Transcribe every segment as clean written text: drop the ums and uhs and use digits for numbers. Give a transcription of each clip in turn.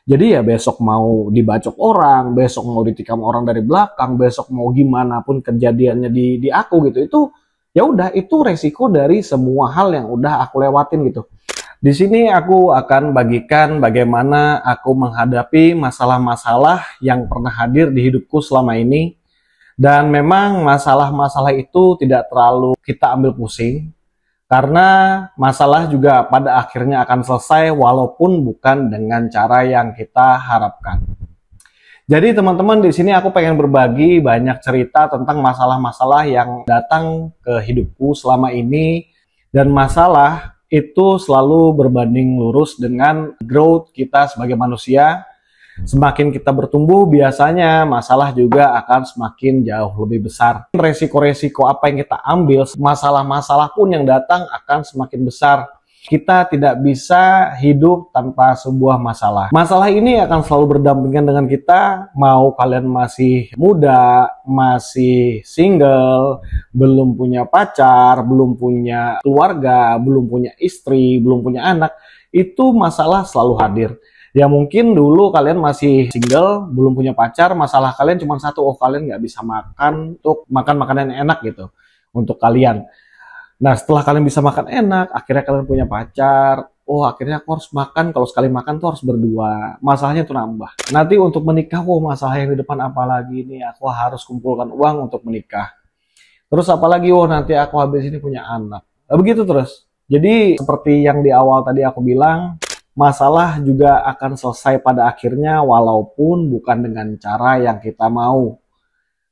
Jadi ya besok mau dibacok orang, besok mau ditikam orang dari belakang, besok mau gimana pun kejadiannya di aku gitu. Itu ya udah, itu resiko dari semua hal yang udah aku lewatin gitu. Di sini aku akan bagikan bagaimana aku menghadapi masalah-masalah yang pernah hadir di hidupku selama ini. Dan memang masalah-masalah itu tidak terlalu kita ambil pusing, karena masalah juga pada akhirnya akan selesai walaupun bukan dengan cara yang kita harapkan. Jadi teman-teman, di sini aku pengen berbagi banyak cerita tentang masalah-masalah yang datang ke hidupku selama ini, dan masalah itu selalu berbanding lurus dengan growth kita sebagai manusia. Semakin kita bertumbuh, biasanya masalah juga akan semakin jauh lebih besar. Resiko-resiko apa yang kita ambil, masalah-masalah pun yang datang akan semakin besar. Kita tidak bisa hidup tanpa sebuah masalah. Masalah ini akan selalu berdampingan dengan kita, mau kalian masih muda, masih single, belum punya pacar, belum punya keluarga, belum punya istri, belum punya anak, itu masalah selalu hadir. Ya mungkin dulu kalian masih single, belum punya pacar, masalah kalian cuma satu, oh kalian nggak bisa makan, untuk makan makanan yang enak gitu untuk kalian. Nah setelah kalian bisa makan enak, akhirnya kalian punya pacar, oh akhirnya aku harus makan, kalau sekali makan tuh harus berdua, masalahnya tuh nambah. Nanti untuk menikah, oh masalah yang di depan apa lagi nih, aku harus kumpulkan uang untuk menikah. Terus apalagi, oh nanti aku habis ini punya anak. Nah, begitu terus. Jadi seperti yang di awal tadi aku bilang, masalah juga akan selesai pada akhirnya walaupun bukan dengan cara yang kita mau.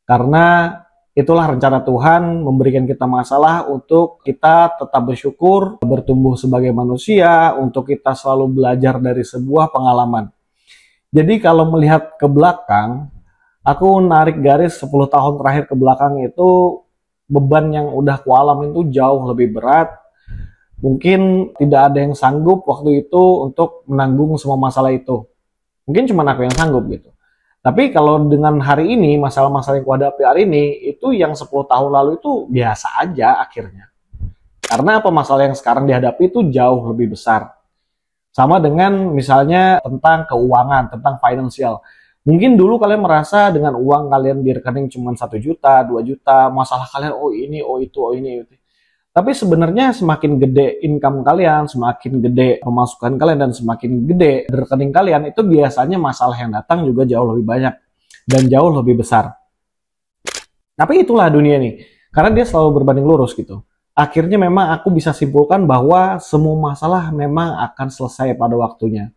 Karena itulah rencana Tuhan memberikan kita masalah untuk kita tetap bersyukur, bertumbuh sebagai manusia, untuk kita selalu belajar dari sebuah pengalaman. Jadi kalau melihat ke belakang, aku narik garis 10 tahun terakhir ke belakang itu, beban yang udah kualamin itu jauh lebih berat. Mungkin tidak ada yang sanggup waktu itu untuk menanggung semua masalah itu. Mungkin cuma aku yang sanggup gitu. Tapi kalau dengan hari ini, masalah-masalah yang kuhadapi hari ini, itu yang 10 tahun lalu itu biasa aja akhirnya. Karena apa, masalah yang sekarang dihadapi itu jauh lebih besar. Sama dengan misalnya tentang keuangan, tentang financial. Mungkin dulu kalian merasa dengan uang kalian di rekening cuma 1 juta, 2 juta, masalah kalian oh ini, oh itu, oh ini, itu. Tapi sebenarnya semakin gede income kalian, semakin gede pemasukan kalian, dan semakin gede rekening kalian, itu biasanya masalah yang datang juga jauh lebih banyak dan jauh lebih besar. Tapi itulah dunia nih, karena dia selalu berbanding lurus gitu. Akhirnya memang aku bisa simpulkan bahwa semua masalah memang akan selesai pada waktunya.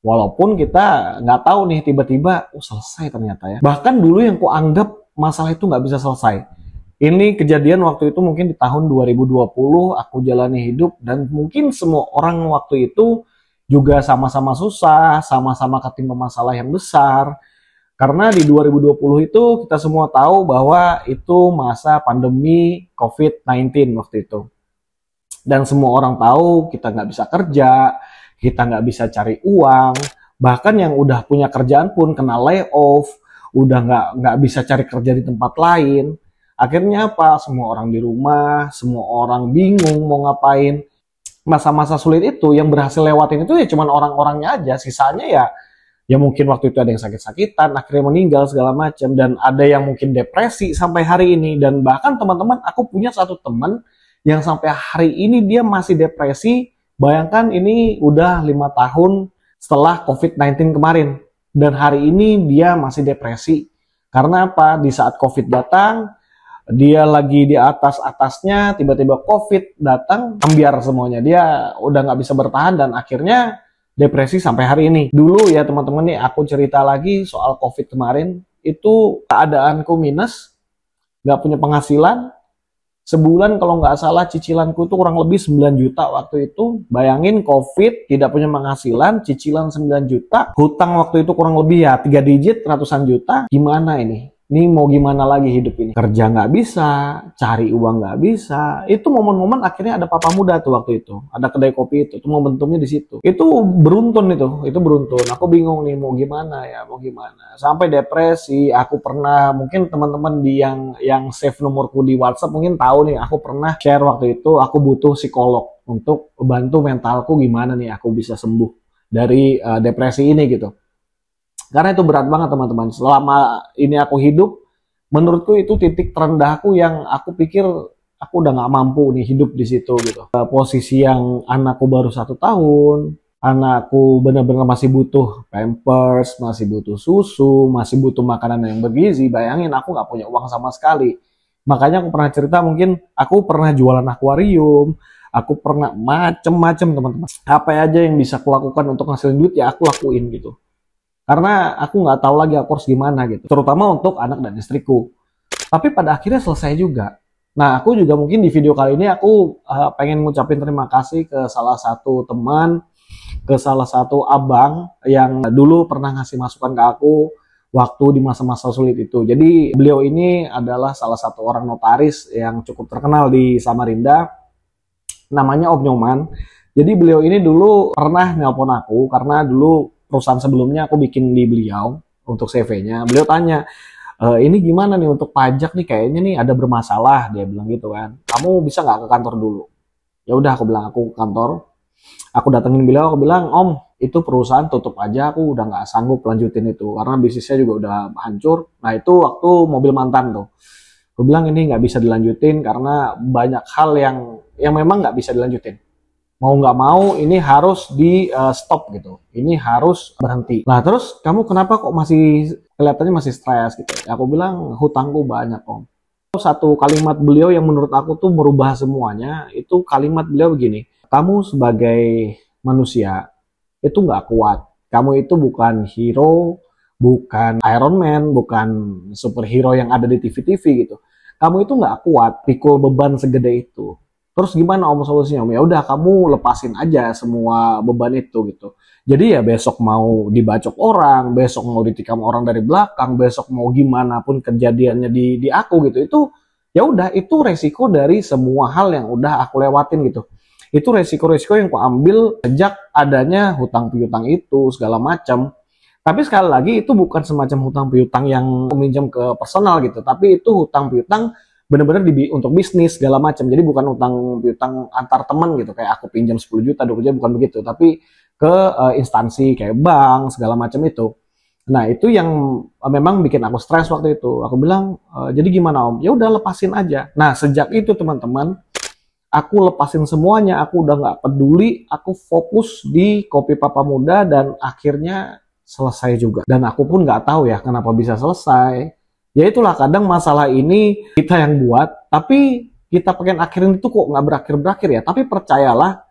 Walaupun kita nggak tahu nih, tiba-tiba selesai ternyata ya. Bahkan dulu yang kuanggap masalah itu nggak bisa selesai. Ini kejadian waktu itu mungkin di tahun 2020, aku jalani hidup, dan mungkin semua orang waktu itu juga sama-sama susah, sama-sama ketimpa masalah yang besar. Karena di 2020 itu kita semua tahu bahwa itu masa pandemi COVID-19 waktu itu. Dan semua orang tahu kita nggak bisa kerja, kita nggak bisa cari uang, bahkan yang udah punya kerjaan pun kena layoff, udah nggak bisa cari kerja di tempat lain. Akhirnya apa? Semua orang di rumah, semua orang bingung mau ngapain. Masa-masa sulit itu yang berhasil lewatin itu ya cuman orang-orangnya aja. Sisanya ya mungkin waktu itu ada yang sakit-sakitan, akhirnya meninggal segala macam, dan ada yang mungkin depresi sampai hari ini. Dan bahkan teman-teman, aku punya satu teman yang sampai hari ini dia masih depresi. Bayangkan ini udah 5 tahun setelah COVID-19 kemarin, dan hari ini dia masih depresi. Karena apa? Di saat COVID datang, dia lagi di atas-atasnya, tiba-tiba COVID datang, ambiar semuanya. Dia udah nggak bisa bertahan dan akhirnya depresi sampai hari ini. Dulu ya teman-teman nih, aku cerita lagi soal COVID kemarin, itu keadaanku minus, nggak punya penghasilan. Sebulan kalau nggak salah cicilanku itu kurang lebih 9 juta waktu itu. Bayangin COVID, tidak punya penghasilan, cicilan 9 juta, hutang waktu itu kurang lebih ya 3 digit, ratusan juta. Gimana ini? Ini mau gimana lagi hidup ini? Kerja nggak bisa, cari uang nggak bisa. Itu momen-momen akhirnya ada papa muda tuh waktu itu. Ada kedai kopi itu momentumnya di situ. Itu beruntun itu beruntun. Aku bingung nih mau gimana ya, mau gimana. Sampai depresi, aku pernah, mungkin teman-teman di yang save nomorku di WhatsApp mungkin tahu nih, aku pernah share waktu itu, aku butuh psikolog untuk bantu mentalku gimana nih aku bisa sembuh dari depresi ini gitu. Karena itu berat banget teman-teman. Selama ini aku hidup, menurutku itu titik terendahku yang aku pikir aku udah nggak mampu nih hidup di situ gitu. Posisi yang anakku baru 1 tahun, anakku benar-benar masih butuh pampers, masih butuh susu, masih butuh makanan yang bergizi. Bayangin aku nggak punya uang sama sekali. Makanya aku pernah cerita, mungkin aku pernah jualan akuarium, aku pernah macem-macem teman-teman. Apa aja yang bisa aku lakukan untuk ngasilin duit ya aku lakuin gitu. Karena aku nggak tahu lagi aku harus gimana gitu. Terutama untuk anak dan istriku. Tapi pada akhirnya selesai juga. Nah, aku juga mungkin di video kali ini aku pengen ngucapin terima kasih ke salah satu teman, ke salah satu abang yang dulu pernah ngasih masukan ke aku waktu di masa-masa sulit itu. Jadi beliau ini adalah salah satu orang notaris yang cukup terkenal di Samarinda, namanya Om Nyoman. Jadi beliau ini dulu pernah nelpon aku karena dulu perusahaan sebelumnya aku bikin di beliau untuk CV-nya. Beliau tanya, ini gimana nih untuk pajak nih, kayaknya nih ada bermasalah, dia bilang gitu kan. Kamu bisa nggak ke kantor dulu? Ya udah, aku bilang aku ke kantor. Aku datengin beliau, aku bilang, Om, itu perusahaan tutup aja, aku udah nggak sanggup lanjutin itu karena bisnisnya juga udah hancur. Nah itu waktu mobil mantan tuh. Aku bilang ini nggak bisa dilanjutin karena banyak hal yang memang nggak bisa dilanjutin. Mau nggak mau ini harus di stop gitu. Ini harus berhenti. Nah terus kamu kenapa kok masih kelihatannya masih stres gitu? Ya, aku bilang hutangku banyak Om. Satu kalimat beliau yang menurut aku tuh merubah semuanya, itu kalimat beliau begini. Kamu sebagai manusia itu nggak kuat. Kamu itu bukan hero, bukan Iron Man, bukan superhero yang ada di TV-TV gitu. Kamu itu nggak kuat pikul beban segede itu. Terus gimana Om solusinya Om? Ya udah kamu lepasin aja semua beban itu gitu. Jadi ya besok mau dibacok orang, besok mau ditikam orang dari belakang, besok mau gimana pun kejadiannya di aku gitu. Itu ya udah itu resiko dari semua hal yang udah aku lewatin gitu. Itu resiko-resiko yang aku ambil sejak adanya hutang piutang itu segala macam. Tapi sekali lagi itu bukan semacam hutang piutang yang meminjam ke personal gitu, tapi itu hutang piutang benar-benar untuk bisnis segala macam. Jadi bukan utang piutang antar teman gitu, kayak aku pinjam 10 juta, 20 juta, bukan begitu, tapi ke instansi kayak bank segala macam itu. Nah, itu yang memang bikin aku stres waktu itu. Aku bilang, jadi gimana Om? Ya udah lepasin aja. Nah, sejak itu teman-teman, aku lepasin semuanya, aku udah nggak peduli, aku fokus di Kopi Papa Muda dan akhirnya selesai juga. Dan aku pun nggak tahu ya kenapa bisa selesai. Ya itulah kadang masalah ini kita yang buat, tapi kita pengen akhirin itu kok nggak berakhir-berakhir ya. Tapi percayalah,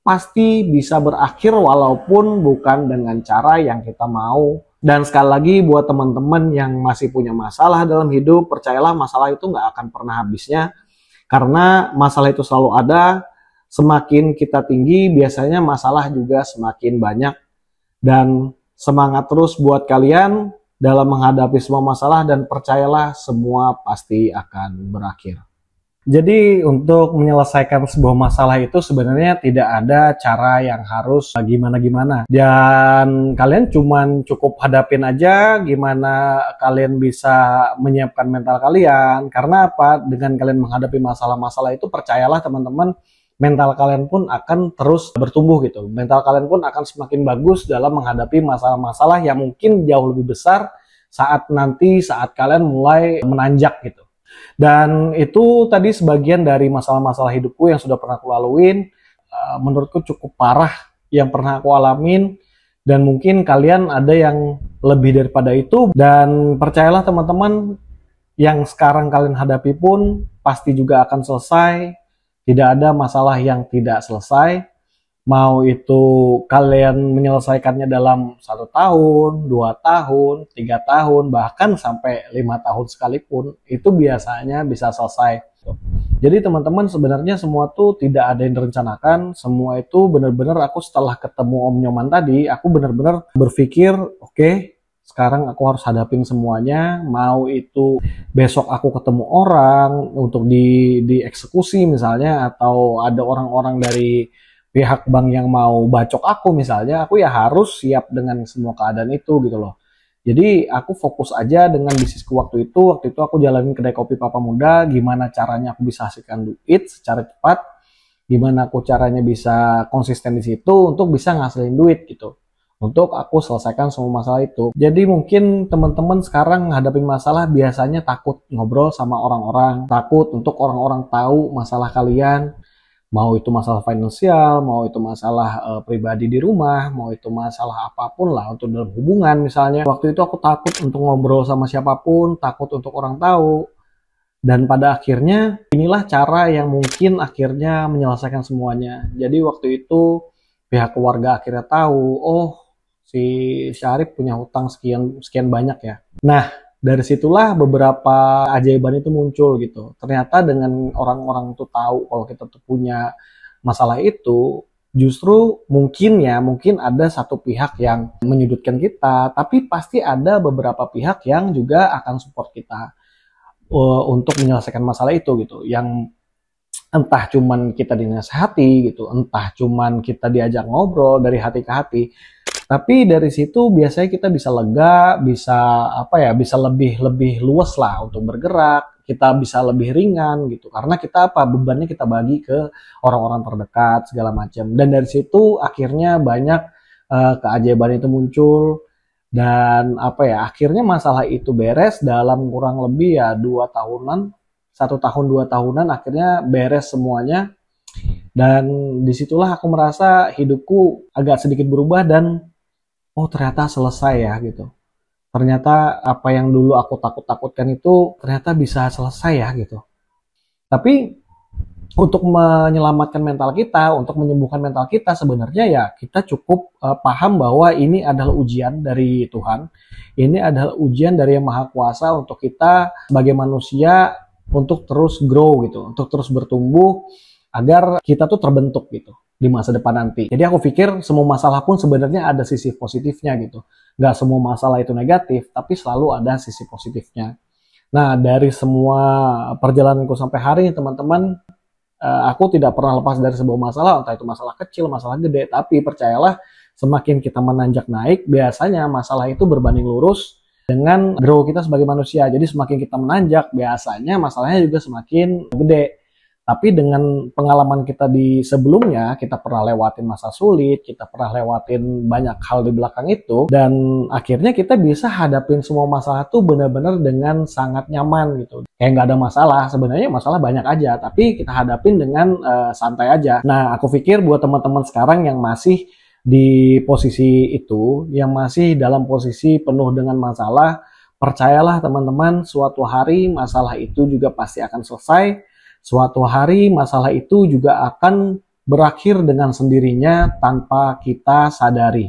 pasti bisa berakhir walaupun bukan dengan cara yang kita mau. Dan sekali lagi buat teman-teman yang masih punya masalah dalam hidup, percayalah masalah itu nggak akan pernah habisnya. Karena masalah itu selalu ada, semakin kita tinggi biasanya masalah juga semakin banyak. Dan semangat terus buat kalian dalam menghadapi semua masalah dan percayalah semua pasti akan berakhir. Jadi untuk menyelesaikan sebuah masalah itu sebenarnya tidak ada cara yang harus gimana-gimana. Dan kalian cuman cukup hadapin aja gimana kalian bisa menyiapkan mental kalian. Karena apa? Dengan kalian menghadapi masalah-masalah itu percayalah teman-teman, mental kalian pun akan terus bertumbuh gitu. Mental kalian pun akan semakin bagus dalam menghadapi masalah-masalah yang mungkin jauh lebih besar saat kalian mulai menanjak gitu. Dan itu tadi sebagian dari masalah-masalah hidupku yang sudah pernah aku laluin. Menurutku cukup parah yang pernah aku alamin. Dan mungkin kalian ada yang lebih daripada itu. Dan percayalah teman-teman, yang sekarang kalian hadapi pun pasti juga akan selesai. Tidak ada masalah yang tidak selesai. Mau itu kalian menyelesaikannya dalam 1 tahun, 2 tahun, 3 tahun, bahkan sampai 5 tahun sekalipun, itu biasanya bisa selesai. Jadi teman-teman sebenarnya semua tuh tidak ada yang direncanakan, semua itu benar-benar aku setelah ketemu Om Nyoman tadi, aku benar-benar berpikir, oke, sekarang aku harus hadapin semuanya, mau itu besok aku ketemu orang untuk dieksekusi misalnya, atau ada orang-orang dari pihak bank yang mau bacok aku misalnya, aku ya harus siap dengan semua keadaan itu gitu loh. Jadi aku fokus aja dengan bisnisku waktu itu aku jalanin kedai kopi Papa Muda, gimana caranya aku bisa hasilkan duit secara cepat, gimana aku caranya bisa konsisten di situ untuk bisa ngasilin duit gitu. untuk aku selesaikan semua masalah itu. Jadi mungkin teman-teman sekarang menghadapi masalah biasanya takut ngobrol sama orang-orang, takut untuk orang-orang tahu masalah kalian, mau itu masalah finansial, mau itu masalah pribadi di rumah, mau itu masalah apapun lah untuk dalam hubungan misalnya. Waktu itu aku takut untuk ngobrol sama siapapun, takut untuk orang tahu. Dan pada akhirnya inilah cara yang mungkin akhirnya menyelesaikan semuanya. Jadi waktu itu pihak keluarga akhirnya tahu, oh si Syarif punya hutang sekian sekian banyak ya. Nah, dari situlah beberapa ajaiban itu muncul gitu. Ternyata dengan orang-orang tuh tahu kalau kita tuh punya masalah itu, justru mungkin ada satu pihak yang menyudutkan kita, tapi pasti ada beberapa pihak yang juga akan support kita untuk menyelesaikan masalah itu gitu. Yang entah cuman kita dinasehati gitu, entah cuman kita diajak ngobrol dari hati ke hati. Tapi dari situ biasanya kita bisa lega, bisa bisa lebih luas lah untuk bergerak, kita bisa lebih ringan gitu. Karena kita bebannya kita bagi ke orang-orang terdekat segala macam. Dan dari situ akhirnya banyak keajaiban itu muncul dan akhirnya masalah itu beres dalam kurang lebih ya 2 tahunan, 1 tahun 2 tahunan akhirnya beres semuanya. Dan disitulah aku merasa hidupku agak sedikit berubah dan oh ternyata selesai ya gitu. Ternyata apa yang dulu aku takut-takutkan itu ternyata bisa selesai ya gitu. Tapi untuk menyelamatkan mental kita, untuk menyembuhkan mental kita sebenarnya ya kita cukup paham bahwa ini adalah ujian dari Tuhan. Ini adalah ujian dari Yang Maha Kuasa untuk kita sebagai manusia untuk terus grow gitu, untuk terus bertumbuh agar kita tuh terbentuk gitu di masa depan nanti. Jadi aku pikir semua masalah pun sebenarnya ada sisi positifnya gitu. Nggak semua masalah itu negatif, tapi selalu ada sisi positifnya. Nah, dari semua perjalananku sampai hari ini teman-teman, aku tidak pernah lepas dari sebuah masalah, entah itu masalah kecil, masalah gede, tapi percayalah semakin kita menanjak naik, biasanya masalah itu berbanding lurus dengan grow kita sebagai manusia. Jadi semakin kita menanjak, biasanya masalahnya juga semakin gede. Tapi dengan pengalaman kita di sebelumnya, kita pernah lewatin masa sulit, kita pernah lewatin banyak hal di belakang itu, dan akhirnya kita bisa hadapin semua masalah tuh benar-benar dengan sangat nyaman gitu. Kayak nggak ada masalah, sebenarnya masalah banyak aja, tapi kita hadapin dengan santai aja. Nah, aku pikir buat teman-teman sekarang yang masih di posisi itu, yang masih dalam posisi penuh dengan masalah, percayalah teman-teman, suatu hari masalah itu juga pasti akan selesai. Suatu hari masalah itu juga akan berakhir dengan sendirinya tanpa kita sadari.